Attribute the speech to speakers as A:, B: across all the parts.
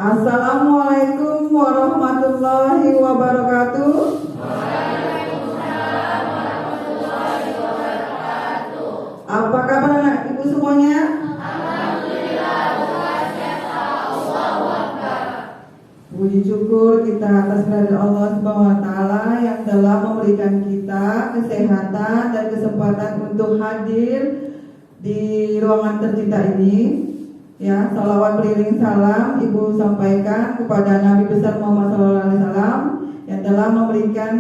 A: Assalamualaikum warahmatullahi wabarakatuh. Apa kabar anak ibu semuanya?
B: Alhamdulillah, luar biasa. Allahu Akbar.
A: Puji syukur kita atas kehadirat Allah Subhanahu wa taala yang telah memberikan kita kesehatan dan kesempatan untuk hadir di ruangan tercinta ini. Ya, salawat beriring salam Ibu sampaikan kepada Nabi besar Muhammad SAW yang telah memberikan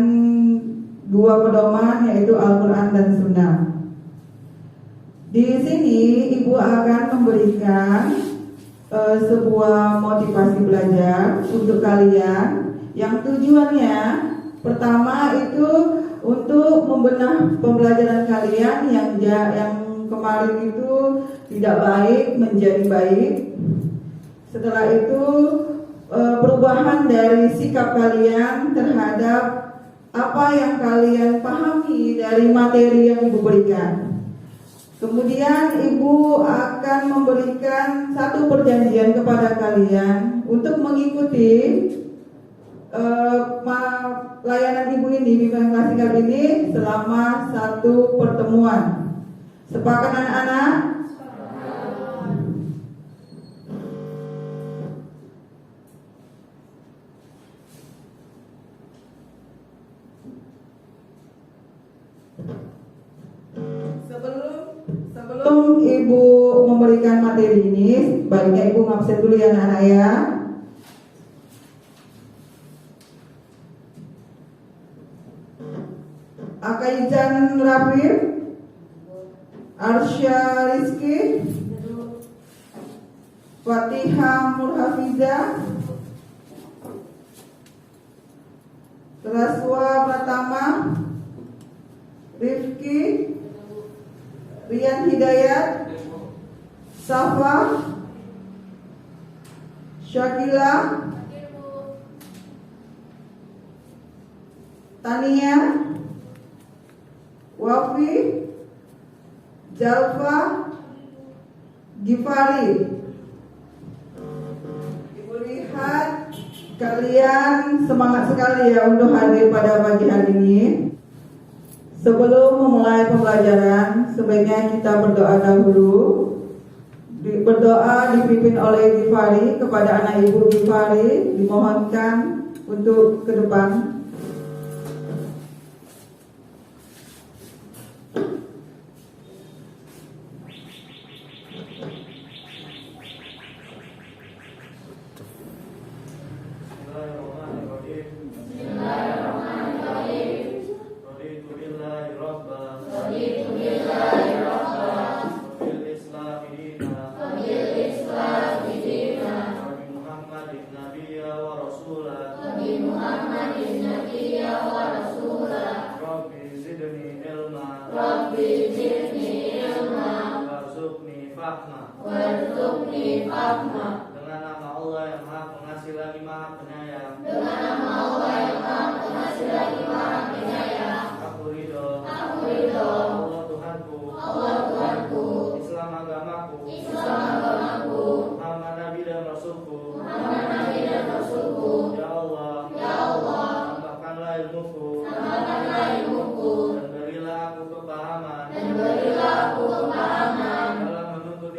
A: dua pedoman, yaitu Al-Quran dan Sunnah. Di sini Ibu akan memberikan sebuah motivasi belajar untuk kalian yang tujuannya pertama itu untuk membenah pembelajaran kalian yang kemarin itu tidak baik menjadi baik. Setelah itu perubahan dari sikap kalian terhadap apa yang kalian pahami dari materi yang Ibu berikan. Kemudian Ibu akan memberikan satu perjanjian kepada kalian untuk mengikuti layanan Ibu ini, bimbingan klasikal ini selama satu pertemuan. Sepakat anak-anak? Sebelum Ibu memberikan materi ini, baiknya Ibu ngabsen dulu ya anak-anak ya. Akaijan Rafif, Arsya Rizky, Fatihah Murhafizah, Raswa Pratama, Rifki, Rian Hidayat, Safa, Syakila, Tania, Wafi, Jalfa, Gifari. Ibu lihat kalian semangat sekali ya untuk hadir pada pagi hari ini. Sebelum memulai pembelajaran, sebaiknya kita berdoa dahulu. Berdoa dipimpin oleh Gifari kepada anak ibu Gifari, dimohonkan untuk ke depan.
C: Dengan nama Allah yang Maha Pengasih lagi Maha Penyayang. Aku ridho. Allah Tuhanku. Islam agamaku. Muhammad Nabi dan Rasulku. Ya Allah. Tambahkanlah ilmuku. Dan berilah aku kepahaman. Dalam menuntut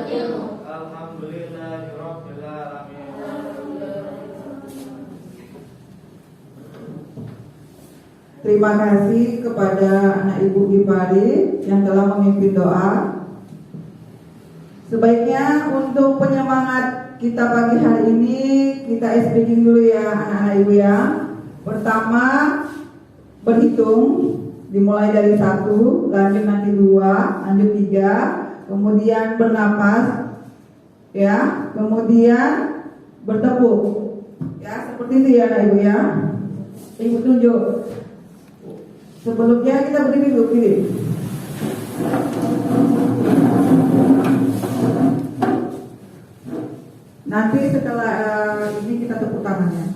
C: ilmu. Alhamdulillahirabbil alamin.
A: Terima kasih kepada anak ibu Gifari yang telah memimpin doa. Sebaiknya untuk penyemangat kita pagi hari ini, kita speaking dulu ya anak-anak ibu ya. Pertama, berhitung, dimulai dari 1, lanjut nanti 2, lanjut 3, kemudian bernapas, ya, kemudian bertepuk, ya, seperti itu ya anak ibu ya. Ibu tunjuk. Sebelumnya kita berdiri dulu, berdiri. Nanti setelah ini kita tepuk tangannya.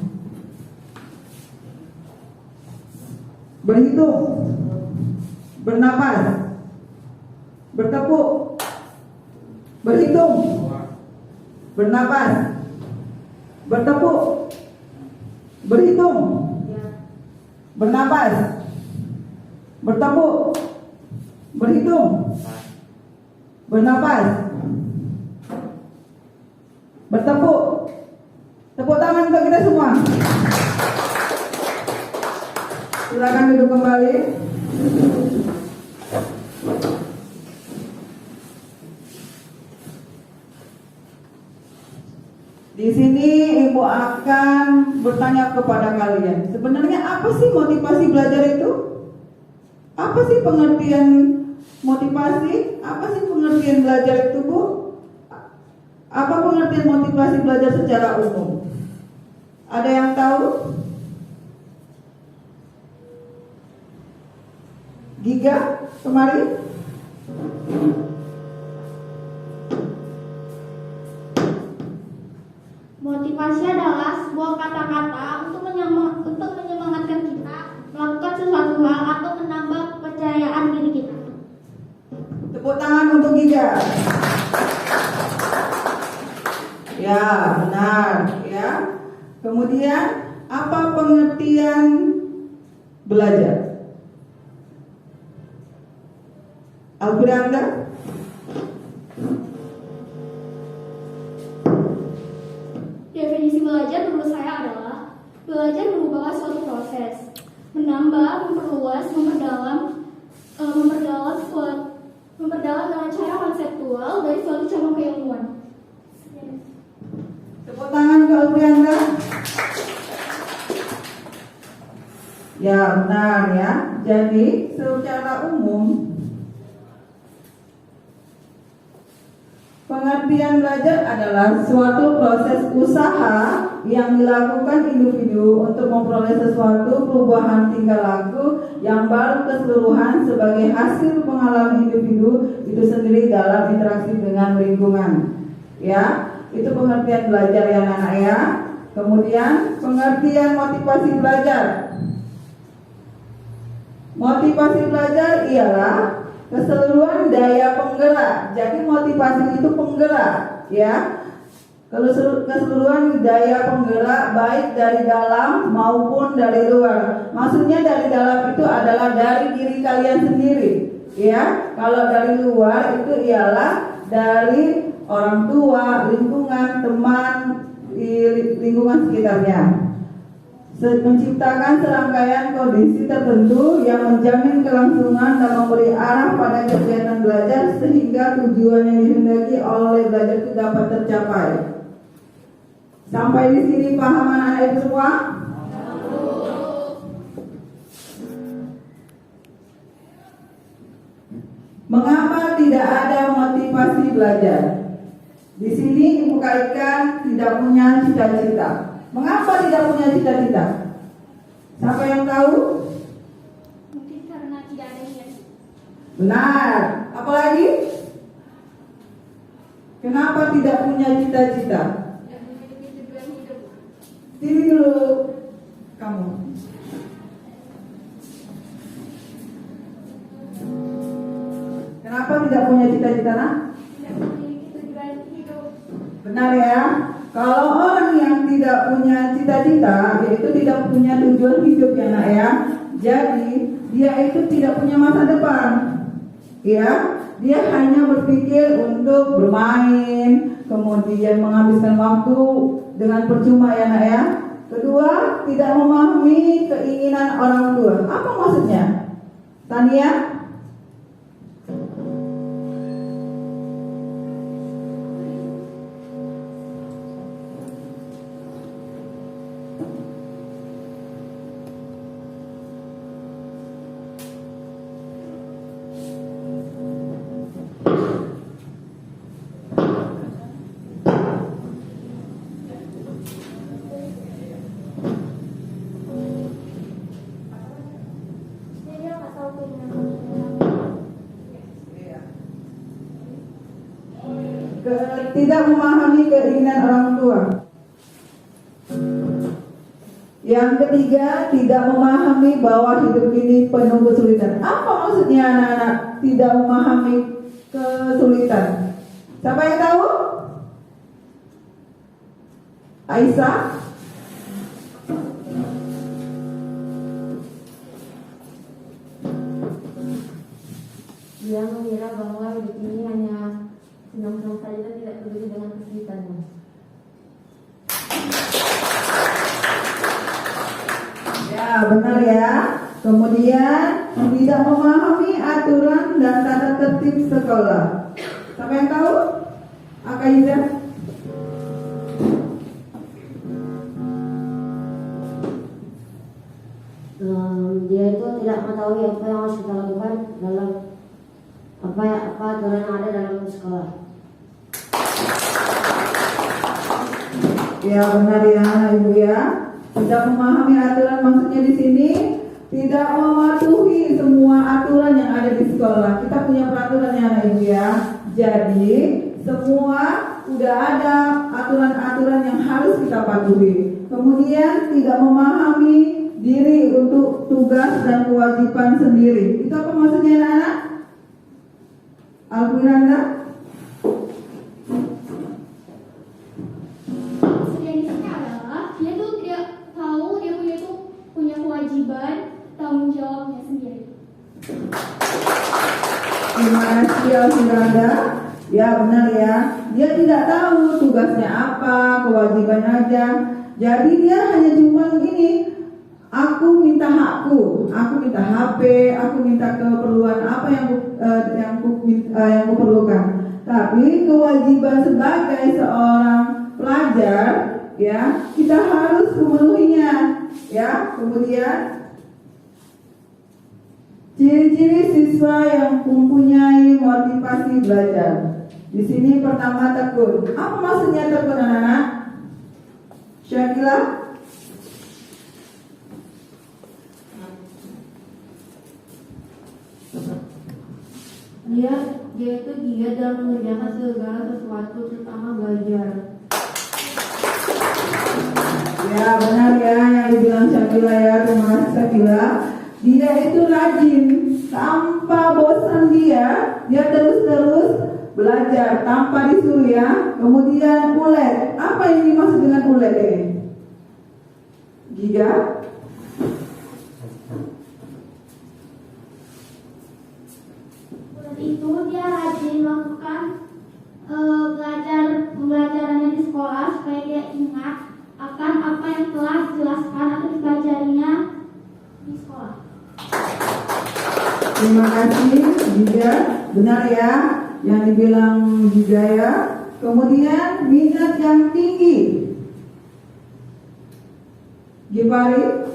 A: Berhitung, bernapas, bertepuk, berhitung, Bernapas. Bertepuk. Berhitung. Bernapas. Bertepuk. Berhitung. Bernapas. Bertepuk. Tepuk tangan untuk kita semua. Silakan duduk kembali. Di sini Ibu akan bertanya kepada kalian, sebenarnya apa sih motivasi belajar itu? Apa sih pengertian motivasi? Apa sih pengertian belajar itu, Bu? Apa pengertian motivasi belajar secara umum? Ada yang tahu? Giga, kemari.
B: Motivasi adalah sebuah kata-kata untuk menyemangatkan kita melakukan sesuatu hal atau menambah kepercayaan diri kita.
A: Tepuk tangan untuk Giga. Ya, benar, ya. Kemudian, apa pengertian belajar? Alfiranda?
B: Definisi belajar menurut saya adalah belajar merupakan suatu proses, menambah, memperluas, memperdalam dengan cara konseptual dari suatu cabang keilmuan.
A: Tepuk tangan ke Alfiranda. Ya, benar ya. Jadi, secara umum pengertian belajar adalah suatu proses usaha yang dilakukan individu untuk memperoleh sesuatu perubahan tingkah laku yang baru keseluruhan sebagai hasil pengalaman individu itu sendiri dalam interaksi dengan lingkungan. Ya, itu pengertian belajar ya anak-anak ya. Kemudian pengertian motivasi belajar. Motivasi belajar ialah keseluruhan daya penggerak. Jadi motivasi itu penggerak, ya. Keseluruhan daya penggerak baik dari dalam maupun dari luar. Maksudnya dari dalam itu adalah dari diri kalian sendiri, ya. Kalau dari luar itu ialah dari orang tua, lingkungan, teman, lingkungan sekitarnya. Menciptakan serangkaian kondisi tertentu yang menjamin kelangsungan dan memberi arah pada kegiatan belajar sehingga tujuan yang dihendaki oleh belajar itu dapat tercapai. Sampai di sini paham anak-anak ibu semua? Mengapa tidak ada motivasi belajar? Di sini ibu kaitkan tidak punya cita-cita. Mengapa tidak punya cita-cita? Siapa yang tahu?
B: Mungkin karena tidak ada niat.
A: Benar. Apalagi? Kenapa tidak punya cita-cita?
B: Tidak memiliki tujuan hidup.
A: Diri dulu kamu. Kenapa tidak punya cita-cita, nak?
B: Tidak memiliki tujuan hidup.
A: Benar ya. Kalau orang yang tidak punya cita-cita, yaitu tidak punya tujuan hidup ya nak ya. Jadi dia itu tidak punya masa depan, ya. Dia hanya berpikir untuk bermain, kemudian menghabiskan waktu dengan percuma ya nak ya. Kedua, tidak memahami keinginan orang tua. Apa maksudnya? Tania?
B: Dia nggak tahu keinginan.
A: Tidak memahami keinginan orang tua. Yang ketiga, tidak memahami bahwa hidup ini penuh kesulitan. Apa maksudnya anak-anak tidak memahami kesulitan? Siapa yang tahu? Aisyah?
D: Dia mengira bahwa hidup ini hanya senang-senang saja dan tidak peduli dengan kesulitannya.
A: Ya, benar ya. Kemudian tidak memahami aturan dan tata tertib sekolah. Siapa yang tahu? Akaiza?
D: Dia itu tidak mengetahui apa yang harus kita lakukan dalam apa aturan yang ada dalam sekolah.
A: Ya, benar ya, Ibu ya. Tidak memahami aturan, maksudnya di sini tidak mematuhi semua aturan yang ada di sekolah. Kita punya peraturan ya, Ibu ya. Jadi semua udah ada aturan-aturan yang harus kita patuhi. Kemudian tidak memahami diri untuk tugas dan kewajiban sendiri. Itu apa maksudnya, anak-anak? Alfiranda?
B: Maksudnya di sini adalah dia tuh tidak tahu dia punya kewajiban, tanggung jawabnya sendiri.
A: Terima kasih Alfiranda. Ya benar ya. Dia tidak tahu tugasnya apa, kewajibannya aja. Jadi dia hanya cuma ini. Aku minta hakku, aku minta HP, aku minta keperluan apa yang ku perlukan. Tapi kewajiban sebagai seorang pelajar, ya kita harus memenuhinya, ya. Kemudian ciri-ciri siswa yang mempunyai motivasi belajar. Di sini pertama tekun. Apa maksudnya tekun, anak-anak? Syakila?
D: Dia itu giat dalam mengerjakan segala sesuatu, terutama belajar.
A: Ya benar ya yang dibilang Syakila ya. Terima kasih Syakila. Dia itu rajin, tanpa bosan dia terus belajar tanpa disuruh ya. Kemudian ulet. Apa yang dimaksud dengan ulet ini? Giga?
B: Itu dia rajin melakukan pembelajarannya di sekolah supaya dia ingat akan apa yang telah dijelaskan atau dipelajarinya di sekolah.
A: Terima kasih Giga. Benar ya yang dibilang Giga ya. Kemudian minat yang tinggi. Gipari?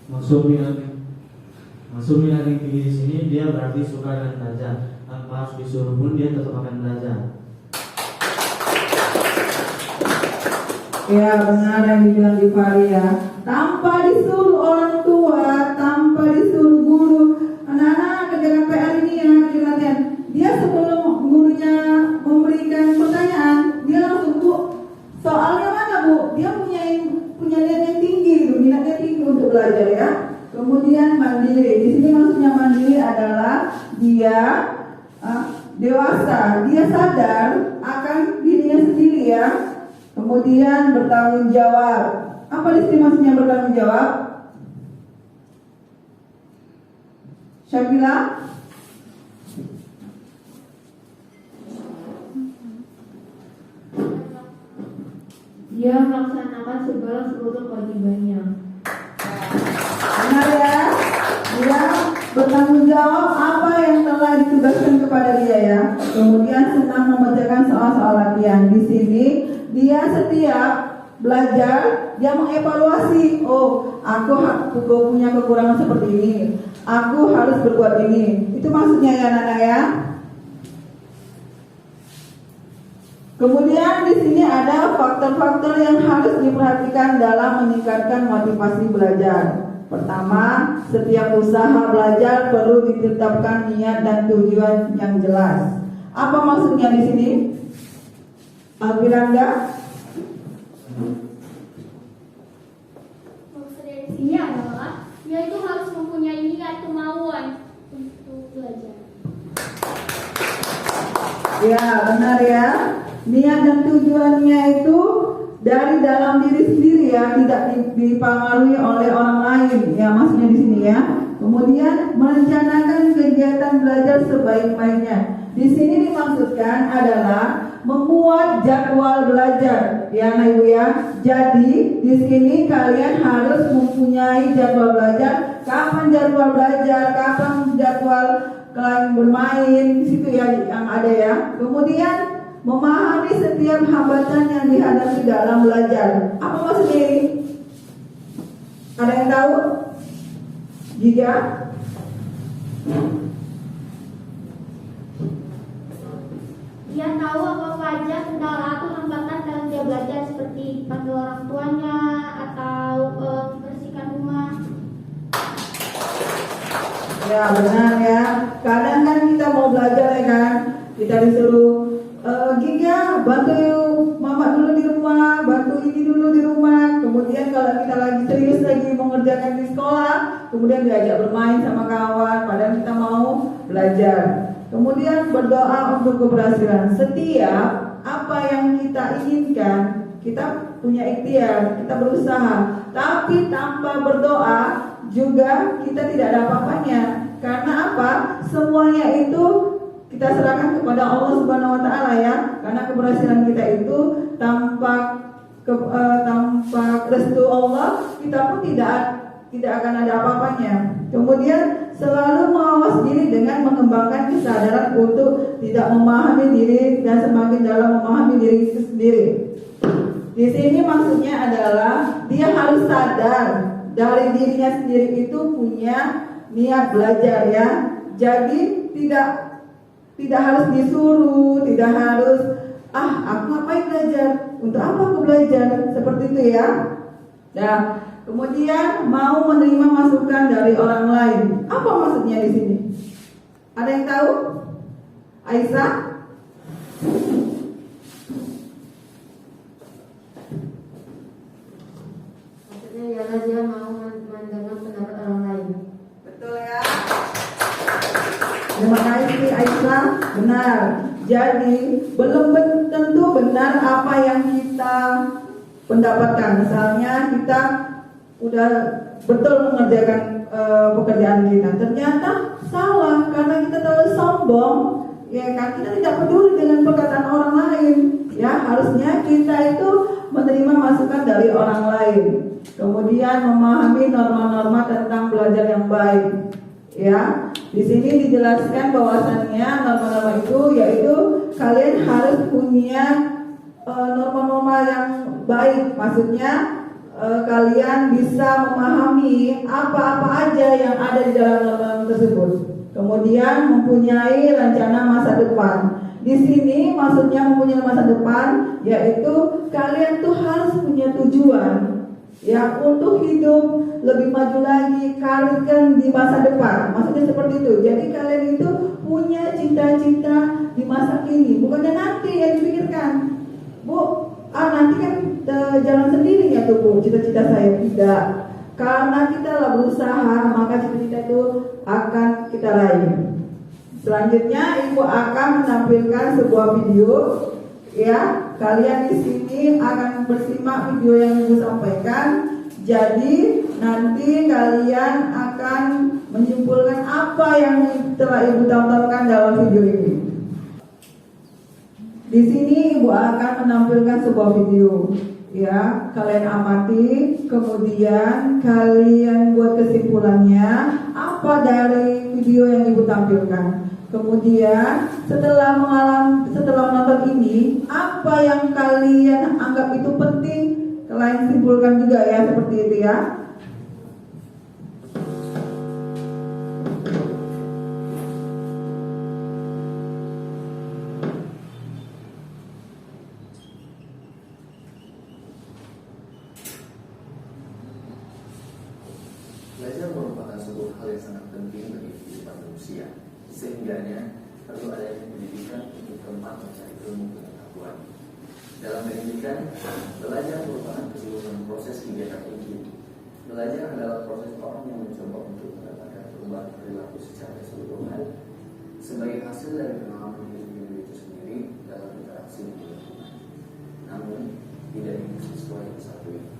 C: Maksud minat yang tinggi di sini dia berarti suka dengan belajar. Tanpa harus disuruh pun dia tetap akan belajar.
A: Ya benar yang dibilang Gipari ya. Tanpa disuruh orang tua, tanpa disuruh guru. Anak-anak kerjakan PR ini ya, kerjakan latihan. Dia sebelum gurunya memberikan pertanyaan, dia langsung, Bu, soalnya mana Bu? Dia punya niat yang tinggi, minatnya tinggi untuk belajar ya. Kemudian mandiri. Di sini maksudnya mandiri adalah dia dewasa, dia sadar akan dirinya sendiri ya. Kemudian bertanggung jawab. Apa di sini maksudnya bertanggung jawab? Syakila?
D: Dia melaksanakan segala seluruh kewajibannya.
A: Benar ya? Dia bertanggung jawab apa yang telah ditugaskan kepada dia ya. Kemudian senang mengerjakan soal-soal latihan. Di sini dia setiap belajar dia mengevaluasi. Oh, aku punya kekurangan seperti ini. Aku harus berbuat ini. Itu maksudnya ya anak-anak ya. Kemudian di sini ada faktor-faktor yang harus diperhatikan dalam meningkatkan motivasi belajar. Pertama, setiap usaha belajar perlu ditetapkan niat dan tujuan yang jelas. Apa maksudnya di sini? Alfiranda?
B: Maksudnya di sini adalah dia itu harus mempunyai niat kemauan untuk belajar.
A: Ya, benar ya. Niat dan tujuannya itu dari dalam diri sendiri ya, tidak dipengaruhi oleh orang lain. Ya, maksudnya di sini ya. Kemudian merencanakan kegiatan belajar sebaik-baiknya. Di sini dimaksudkan adalah membuat jadwal belajar, ya, Nah Ibu ya. Jadi di sini kalian harus mempunyai jadwal belajar. Kapan jadwal belajar, kapan jadwal kalian bermain, di situ ya yang ada ya. Kemudian memahami setiap hambatan yang dihadapi dalam belajar. Apa maksudnya ini? Ada yang tahu? Jika
B: Dia tahu apa saja kendala atau hambatan dalam dia belajar, seperti panggil orang tuanya atau membersihkan rumah.
A: ya benar ya. Kadang kan kita mau belajar ya kan, kita disuruh Giga bantu mama dulu di rumah, bantu ini dulu di rumah. Kemudian kalau kita lagi serius lagi mengerjakan di sekolah, kemudian diajak bermain sama kawan, padahal kita mau belajar. Kemudian berdoa untuk keberhasilan. Setiap apa yang kita inginkan, kita punya ikhtiar, kita berusaha. Tapi tanpa berdoa juga kita tidak ada apa-apanya. Karena apa? Semuanya itu kita serahkan kepada Allah Subhanahu wa taala ya. Karena keberhasilan kita itu tanpa restu Allah, kita pun tidak akan ada apa-apanya. Kemudian selalu mawas diri dengan mengembangkan kesadaran untuk tidak memahami diri dan semakin dalam memahami diri sendiri. Di sini maksudnya adalah dia harus sadar dari dirinya sendiri itu punya niat belajar ya. Jadi tidak harus disuruh, tidak harus aku ngapain belajar, untuk apa aku belajar, seperti itu ya. Nah, kemudian mau menerima masukan dari orang lain. Apa maksudnya di sini? Ada yang tahu? Aisyah?
D: Maksudnya ialah dia mau mendengar pendapat orang lain.
A: Betul ya. Terima kasih Aisyah. Benar. Jadi belum tentu benar apa yang kita pendapatkan. Misalnya kita udah betul mengerjakan pekerjaan kita, ternyata salah karena kita terlalu sombong, ya kan? Kita tidak peduli dengan perkataan orang lain. Ya, harusnya kita itu menerima masukan dari orang lain. Kemudian memahami norma-norma tentang belajar yang baik. Ya, di sini dijelaskan bahwasannya norma-norma itu yaitu kalian harus punya norma-norma yang baik. Maksudnya kalian bisa memahami apa-apa aja yang ada di dalam norma tersebut. Kemudian mempunyai rencana masa depan. Di sini maksudnya mempunyai masa depan yaitu kalian tuh harus punya tujuan. Ya, untuk hidup lebih maju lagi, karir kan di masa depan. Maksudnya seperti itu. Jadi kalian itu punya cita-cita di masa kini, bukannya nanti yang dipikirkan. Bu, nanti kan jalan sendiri ya tuh Bu, cita-cita saya. Tidak. Karena kita lah berusaha, maka cita-cita itu akan kita raih. Selanjutnya Ibu akan menampilkan sebuah video. Ya, kalian di sini akan bersimak video yang Ibu sampaikan. Jadi nanti kalian akan menyimpulkan apa yang telah Ibu tontonkan dalam video ini. Di sini Ibu akan menampilkan sebuah video. Ya, kalian amati, kemudian kalian buat kesimpulannya apa dari video yang Ibu tampilkan. Kemudian setelah menonton ini, apa yang kalian anggap itu penting, kalian simpulkan juga ya, seperti itu ya.
E: Belajar merupakan sebuah hal yang sangat penting bagi kehidupan manusia. Sehingganya perlu adanya pendidikan untuk tempat mencari ilmu pengetahuan. Dalam pendidikan, belajar merupakan keseluruhan proses kegiatan itu. Belajar adalah proses orang yang mencoba untuk mendapatkan perubahan perilaku secara keseluruhan. Sebagai hasil dari pengalaman hidup itu sendiri, baik dalam interaksi di lingkungan. Namun tidak ingin sesuai yang satu ini.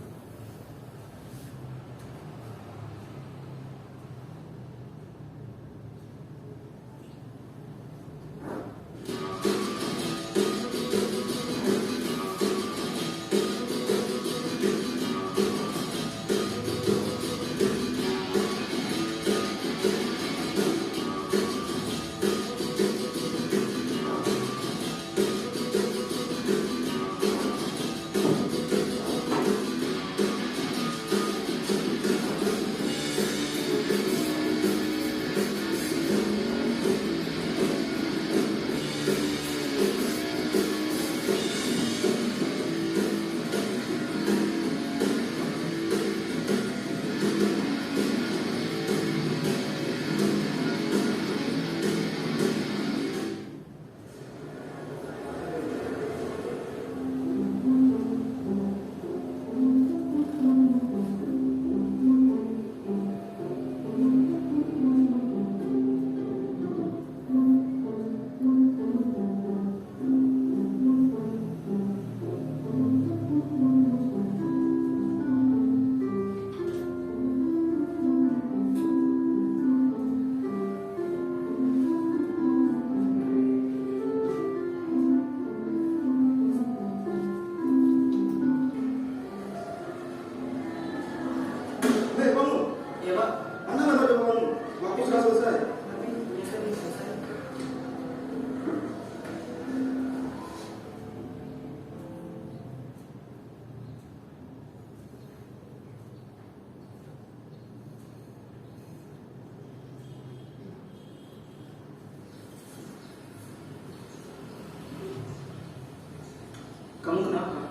F: Kamu kenapa?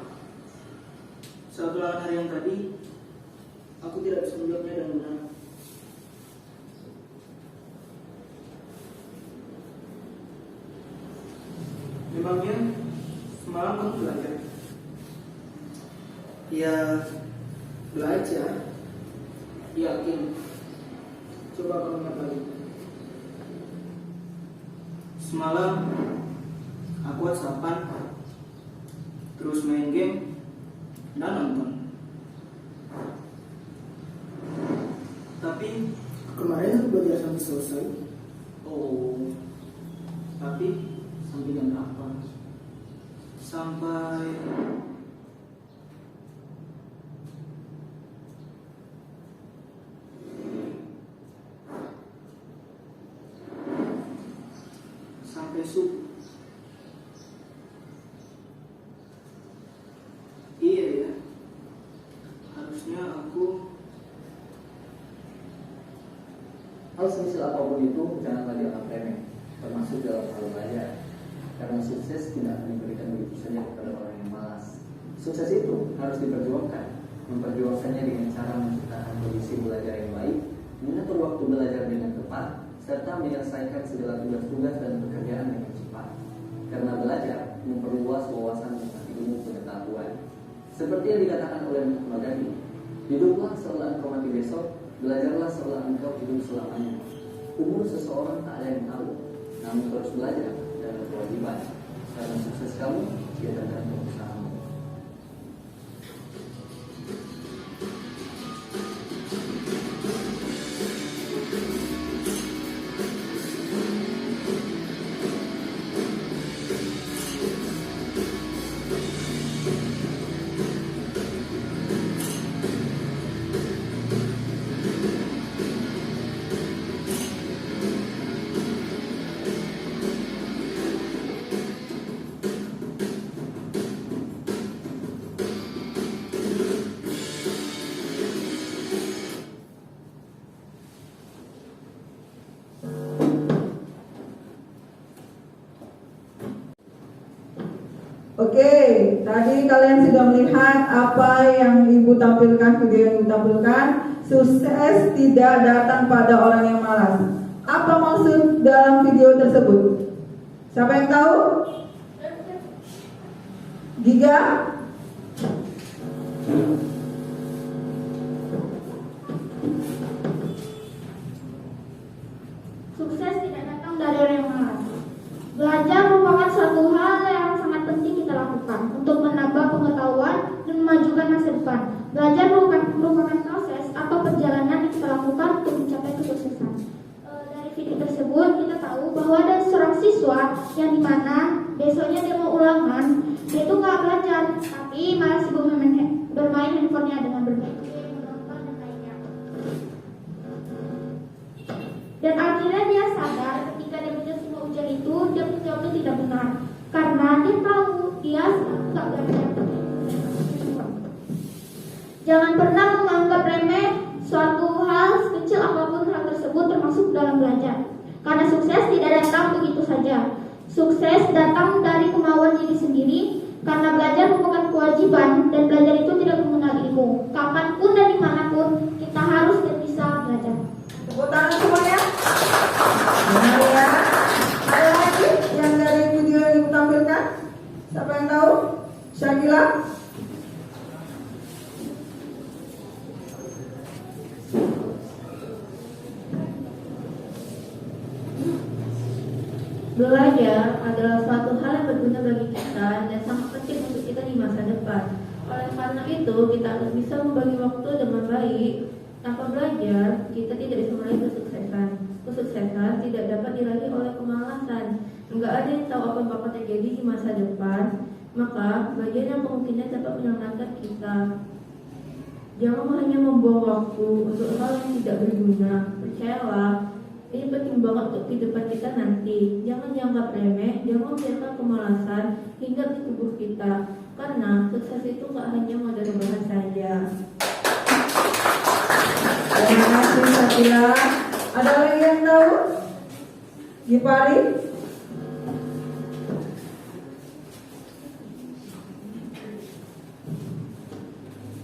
F: Saat ulangan hari yang tadi, aku tidak bisa menjawabnya dengan benar. Memangnya semalam kamu belajar? Ya, belajar. Yakin. Coba kamu ingat lagi. Semalam aku WhatsAppan, terus main game dan nonton. Tapi kemarin aku belajar sampai selesai. Oh, tapi sampai jam berapa? Sampai subuh. Iya ya, harusnya aku.
E: Hal semisal apapun itu janganlah dianggap remeh, termasuk dalam hal belajar. Karena sukses tidak akan diberikan begitu saja kepada orang yang malas. Sukses itu harus diperjuangkan. Memperjuangkannya dengan cara menciptakan kondisi belajar yang baik, mengatur waktu belajar dengan tepat, serta menyelesaikan segala tugas-tugas dan pekerjaan dengan cepat. Karena belajar memperluas wawasan tentang ilmu pengetahuan. Seperti yang dikatakan oleh Mahatma Gandhi, hiduplah seolah engkau mati besok, belajarlah seolah engkau hidup selamanya. Umur seseorang tak ada yang tahu, namun terus belajar dan berkewajiban. Karena sukses kamu dia tergantung usahamu.
A: Oke, tadi kalian sudah melihat apa yang Ibu tampilkan, video yang Ibu tampilkan. Sukses tidak datang pada orang yang malas. Apa maksud dalam video tersebut? Siapa yang tahu? Giga?
B: Sukses tidak datang dari orang yang malas. Belajar merupakan satu hal tahu bahwa ada seorang siswa yang dimana besoknya dia mau ulangan, dia tuh nggak belajar, tapi malah sibuk bermain handphonenya dengan bermain game, menonton dan lainnya. Dan akhirnya dia sadar ketika dia menjawab semua ujian itu, dia menjawabnya tidak benar, karena dia tahu dia nggak belajar. Jangan pernah menganggap remeh suatu hal sekecil apapun hal tersebut, termasuk dalam belajar. Karena sukses tidak datang begitu saja. Sukses datang dari kemauan diri sendiri, karena belajar merupakan kewajiban dan belajar itu tidak mengenal ilmu. Kapanpun dan dimanapun kita harus dan bisa belajar.
A: Tepuk tangan semuanya. Benar ya. Ada lagi yang dari video yang ibu tampilkan? Siapa yang tahu? Syakila?
G: Belajar adalah suatu hal yang berguna bagi kita dan sangat penting untuk kita di masa depan. Oleh karena itu, kita harus bisa membagi waktu dengan baik. Tanpa belajar, kita tidak bisa meraih kesuksesan. Kesuksesan tidak dapat diraih oleh kemalasan. Enggak ada yang tahu apa yang bakal terjadi di masa depan. Maka, belajar yang kemungkinan dapat menyelamatkan kita. Jangan hanya membuang waktu untuk hal yang tidak berguna. Percayalah, ini penting banget untuk kehidupan kita nanti. Jangan dianggap remeh, jangan membiarkan kemalasan hingga di tubuh kita. Karena sukses itu gak hanya modal rebahan saja.
A: Terima kasih Syakila. Ada lagi yang tahu? Gipari?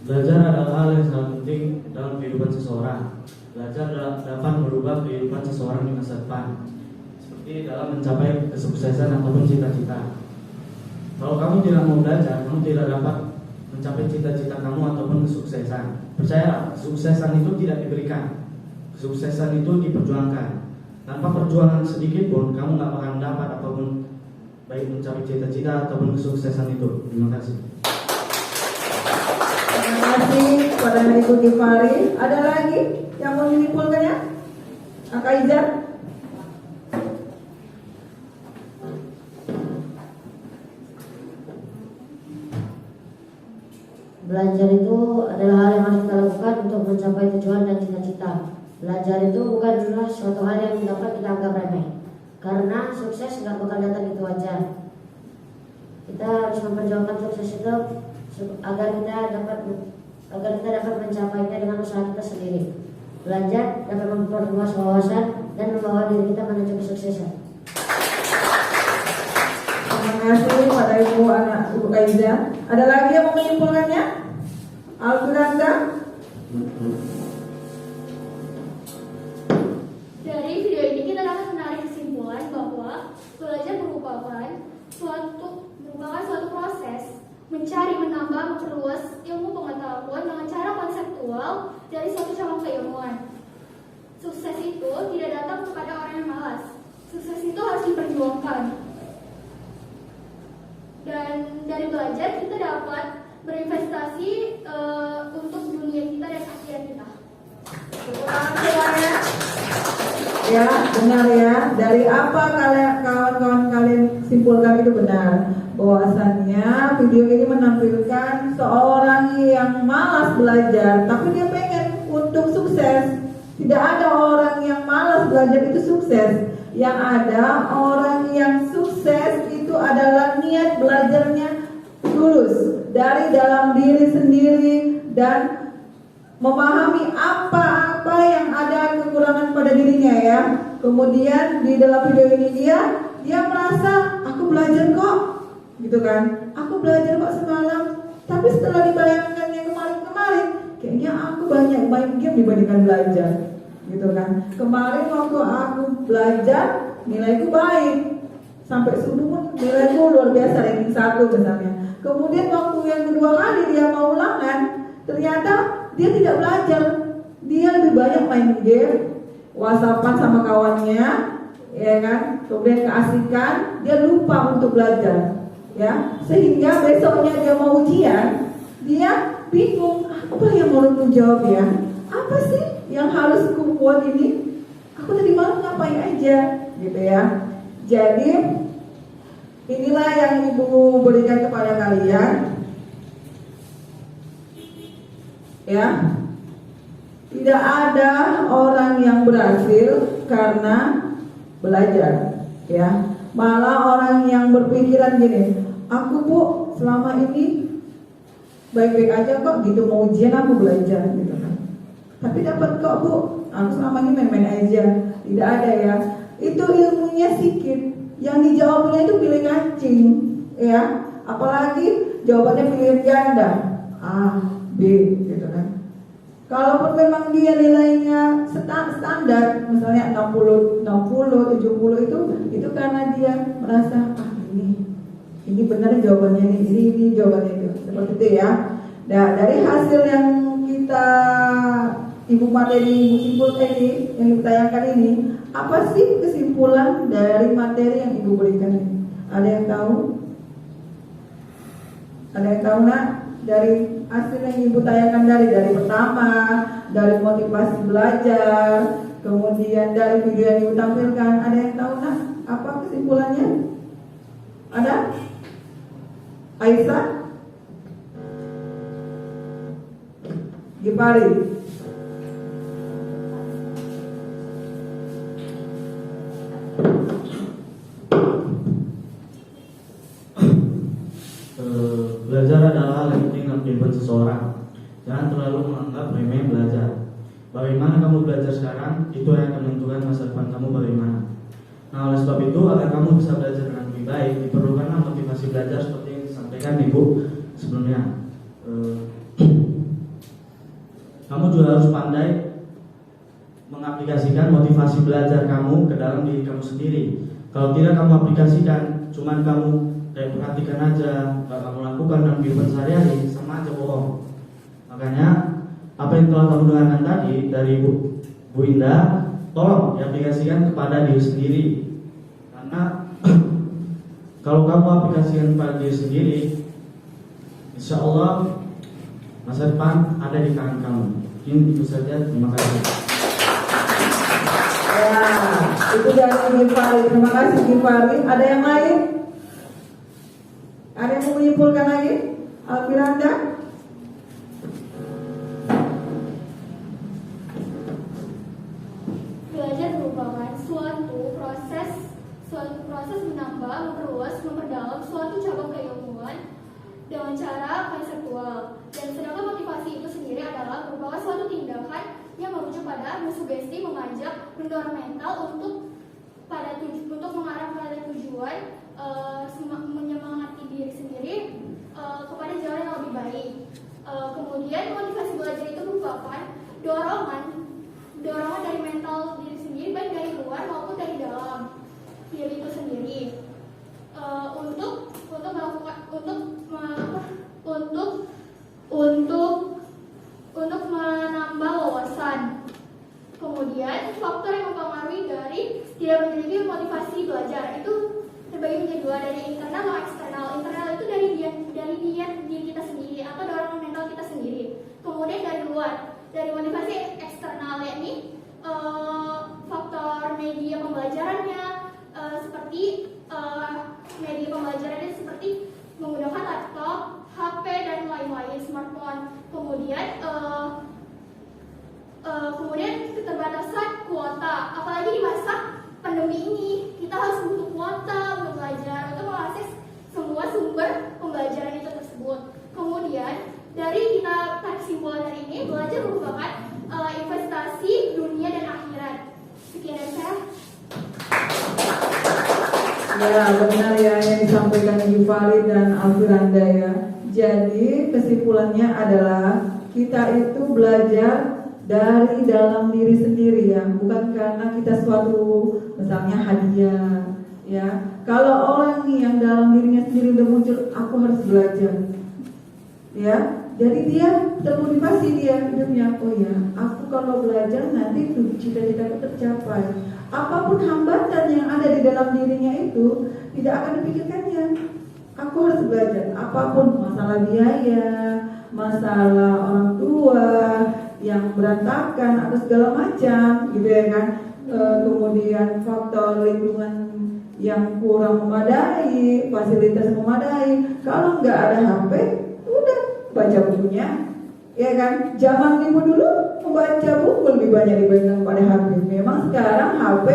C: Belajar adalah hal yang sangat penting dalam kehidupan seseorang. Belajar dapat merubah kehidupan seseorang di masa depan, seperti dalam mencapai kesuksesan ataupun cita-cita. Kalau kamu tidak mau belajar, kamu tidak dapat mencapai cita-cita kamu ataupun kesuksesan. Percayalah, kesuksesan itu tidak diberikan. Kesuksesan itu diperjuangkan. Tanpa perjuangan sedikit pun, kamu gak akan dapat apapun, baik mencapai cita-cita ataupun kesuksesan itu. Terima kasih.
A: Terima kasih kepada Ibu Gifari. Ada lagi yang mau menyimpulkannya? Kak Izar?
D: Belajar itu adalah hal yang harus kita lakukan untuk mencapai tujuan dan cita-cita. Belajar itu bukanlah suatu hal yang dapat kita anggap remeh, karena sukses nggak bakal datang gitu aja. Kita harus memperjuangkan sukses itu agar kita dapat mencapainya dengan usaha kita sendiri. Belajar dapat memperluas wawasan dan membawa diri kita menuju kesuksesan.
A: Terima kasih pada Ibu Aiza. Ada lagi yang mau menyimpulkannya? Alfranda?
B: Dari video ini kita dapat menarik kesimpulan bahwa belajar merupakan suatu proses mencari, menambah, memperluas ilmu pengetahuan dengan cara konseptual dari suatu cabang keilmuan. Sukses itu tidak datang kepada orang yang malas. Sukses itu harus diperjuangkan. Dan dari belajar kita dapat berinvestasi untuk dunia kita dan akhirat kita.
A: Semuanya. Ya, benar ya. Dari apa kawan-kawan kalian simpulkan itu benar. Bahwasannya video ini menampilkan seorang yang malas belajar, tapi dia pengen untuk sukses. Tidak ada orang yang malas belajar itu sukses. Yang ada orang yang sukses itu adalah niat belajarnya tulus dari dalam diri sendiri dan memahami apa-apa yang ada kekurangan pada dirinya ya. Kemudian di dalam video ini dia merasa aku belajar kok, gitu kan? Aku belajar kok semalam, tapi setelah dibayangkan yang kemarin-kemarin, kayaknya aku banyak main game dibandingkan belajar, gitu kan? Kemarin waktu aku belajar nilaiku baik, sampai subuh pun nilaiku luar biasa, ranking 1 misalnya. Kemudian waktu yang kedua kali dia mau ulangan, ternyata dia tidak belajar, dia lebih banyak main game, WhatsAppan sama kawannya, ya kan? Kemudian keasikan, dia lupa untuk belajar, ya. Sehingga besoknya dia mau ujian, dia bingung, apa yang mau aku jawab ya? Apa sih yang harus ku buat ini? Aku tadi malam ngapain aja? gitu ya. Jadi inilah yang Ibu berikan kepada kalian, ya. Tidak ada orang yang berhasil karena belajar, ya. Malah orang yang berpikiran gini, aku Bu selama ini baik-baik aja kok, gitu mau ujian aku belajar gitu kan. Tapi dapat kok Bu, aku selama ini main-main aja. Tidak ada ya. Itu ilmunya sedikit. Yang dijawabnya itu pilih kancing, ya. Apalagi jawabannya pilihan ganda, A, B, gitu kan. Kalaupun memang dia nilainya standar, misalnya 60, 70 itu karena dia merasa ini benar jawabannya ini jawabannya itu, seperti itu ya. Nah, dari hasil yang kita Ibu materi Ibu simpulkan ini, yang Ibu tayangkan ini, apa sih kesimpulan dari materi yang Ibu berikan ini? Ada yang tahu? Ada yang tahu nak? Dari hasil yang Ibu tayangkan dari pertama, dari motivasi belajar, kemudian dari video yang Ibu tampilkan, ada yang tahu nak? Apa kesimpulannya? Ada? Aisyah? Gipari?
C: Belajar adalah hal yang penting dalam kehidupan seseorang. Jangan terlalu menganggap remeh belajar. Bagaimana kamu belajar sekarang, itu yang akan menentukan masa depan kamu bagaimana. Nah, oleh sebab itu, agar kamu bisa belajar dengan lebih baik, diperlukanlah motivasi belajar seperti yang disampaikan Ibu sebelumnya. Kamu juga harus pandai mengaplikasikan motivasi belajar kamu ke dalam diri kamu sendiri. Kalau tidak kamu aplikasikan, cuman kamu kayak perhatikan aja, gak kamu lakukan dalam kehidupan sehari-hari, sama aja bohong. Makanya apa yang telah kamu dengarkan tadi dari Bu Indah, tolong diaplikasikan kepada diri sendiri. Karena kalau kamu aplikasikan kepada diri sendiri, insya Allah masa depan ada di tangan kamu. Itu saja, terima kasih.
A: Ya, itu dari Gifari. Terima kasih Gifari. Ada yang lain? Ada yang mau menyimpulkan lagi? Alfiranda?
B: Belajar merupakan suatu proses menambah, memperluas, memperdalam suatu cabang keilmuan dengan cara konseptual. Dan sedangkan motivasi itu sendiri adalah merupakan suatu tindakan yang merujuk pada mensugesti, mengajak, mendorong mental untuk mengarah pada tujuan, menyemangati diri sendiri kepada jalan yang lebih baik. Kemudian motivasi belajar itu merupakan dorongan dari mental diri sendiri, baik dari luar maupun dari dalam diri itu sendiri, untuk menambah wawasan. Kemudian faktor yang mempengaruhi dari tidak memiliki motivasi belajar itu terbagi menjadi dua, dari internal dan eksternal. Internal itu dari diri kita sendiri atau dorongan mental kita sendiri. Kemudian dari luar, dari motivasi eksternal, yakni faktor media pembelajarannya, seperti media pembelajarannya seperti menggunakan laptop, HP dan lain-lain, smartphone. Kemudian keterbatasan kuota, apalagi di masa pandemi ini kita harus butuh kuota untuk belajar untuk mengakses semua sumber pembelajaran itu tersebut. Kemudian dari kita tarik kesimpulan hari ini, belajar merupakan investasi dunia dan akhirat. Sekian dari saya.
A: Ya, benar ya yang disampaikan Ibu Farid dan Alfiranda ya. Jadi kesimpulannya adalah kita itu belajar dari dalam diri sendiri ya, bukan karena kita suatu misalnya hadiah ya. Kalau orang yang dalam dirinya sendiri udah muncul, aku harus belajar ya, jadi dia termotivasi dia hidupnya, oh ya aku kalau belajar nanti tuh cita-citaku tercapai. Apapun hambatan yang ada di dalam dirinya itu tidak akan dipikirkannya. Aku harus belajar, apapun masalah biaya, masalah orang tua yang berantakan atau segala macam gitu ya kan. kemudian faktor lingkungan yang kurang memadai, fasilitas memadai. Kalau nggak ada HP, udah baca bukunya, ya kan? Zaman ibu dulu membaca buku lebih banyak dibandingkan pada HP. Memang sekarang HP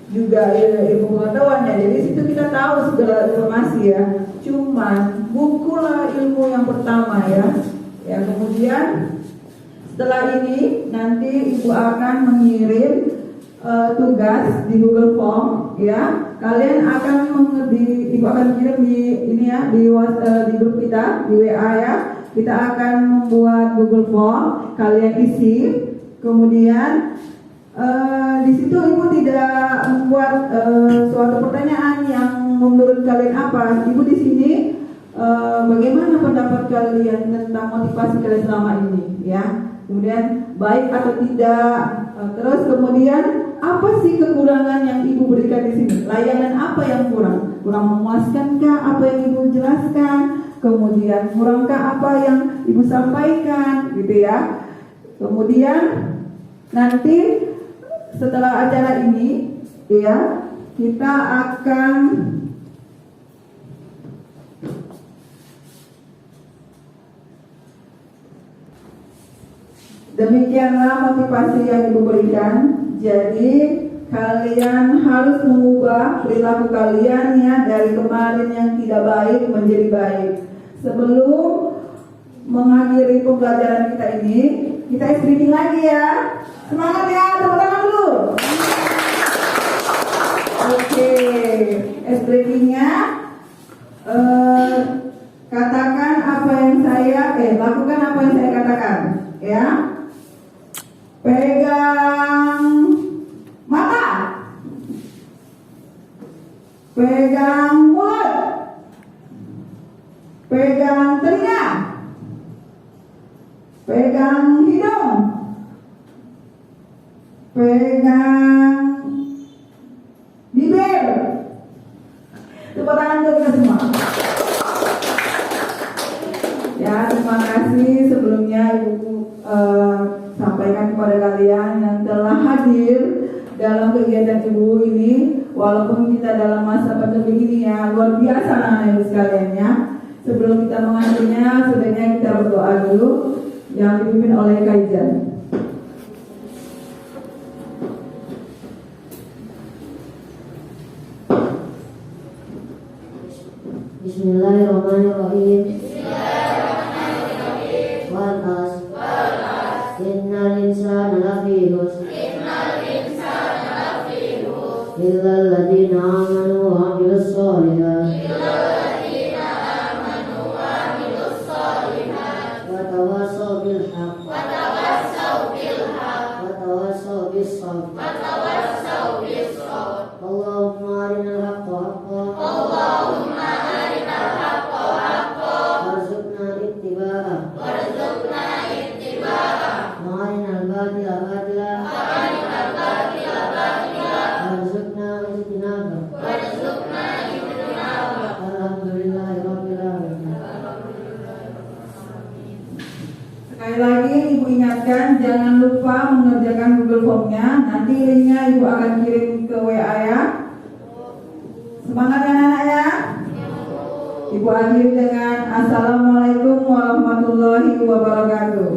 A: juga ilmu pengetahuannya, jadi situ kita tahu segala informasi ya. Cuman bukulah ilmu yang pertama ya. Ya kemudian setelah ini nanti ibu akan mengirim tugas di Google Form ya. Kalian akan ibu akan kirim di ini ya di grup kita di WA ya. Kita akan membuat Google Form, kalian isi. Kemudian di situ ibu tidak membuat suatu pertanyaan yang menurut kalian apa. Ibu di sini bagaimana pendapat kalian tentang motivasi kalian selama ini ya. Kemudian baik atau tidak. Terus kemudian apa sih kekurangan yang ibu berikan di sini? Layanan apa yang kurang? Kurang memuaskankah apa yang ibu jelaskan? Kemudian kurangkah apa yang ibu sampaikan, gitu ya? Kemudian nanti setelah acara ini, ya kita akan demikianlah motivasi yang ibu berikan. Jadi kalian harus mengubah perilaku kalian ya dari kemarin yang tidak baik menjadi baik. Sebelum mengakhiri pembelajaran kita ini, kita speaking lagi ya. Semangat ya, tepuk tangan dulu. Oke, speakingnya katakan apa yang saya lakukan apa yang saya katakan ya. Pegang mata, pegang mulut, pegang telinga, pegang hidung, pegang bibir. Tepuk tangan untuk kita semua. Ya, terima kasih sebelumnya Ibu sampaikan kepada kalian yang telah hadir dalam kegiatan ibu ini. Walaupun kita dalam masa pandemi ini ya luar biasa anak-anak ibu sekalian ya. Sebelum kita mengakhirinya, sebaiknya kita berdoa dulu yang dipimpin oleh Kaizen.
D: Bismillahirrahmanirrahim. Innal insana lafi khusr illa alladziina aamanu wa 'amilus shalihaat wa tawassaw bil haqq wa tawassaw bis sabr. Allahumma arinal haqqa haqqan warzuqna ittiba'ah wa arinal batila batilan warzuqna ijtinabah. Alhamdulillahirabbil alamin.
A: Sekali lagi ibu ingatkan jangan lupa mengerjakan Google Form-nya. Nanti linknya ibu akan kirim ke WA ya. Semangat ya anak-anak ya. Ibu akhiri dengan Assalamualaikum warahmatullahi wabarakatuh.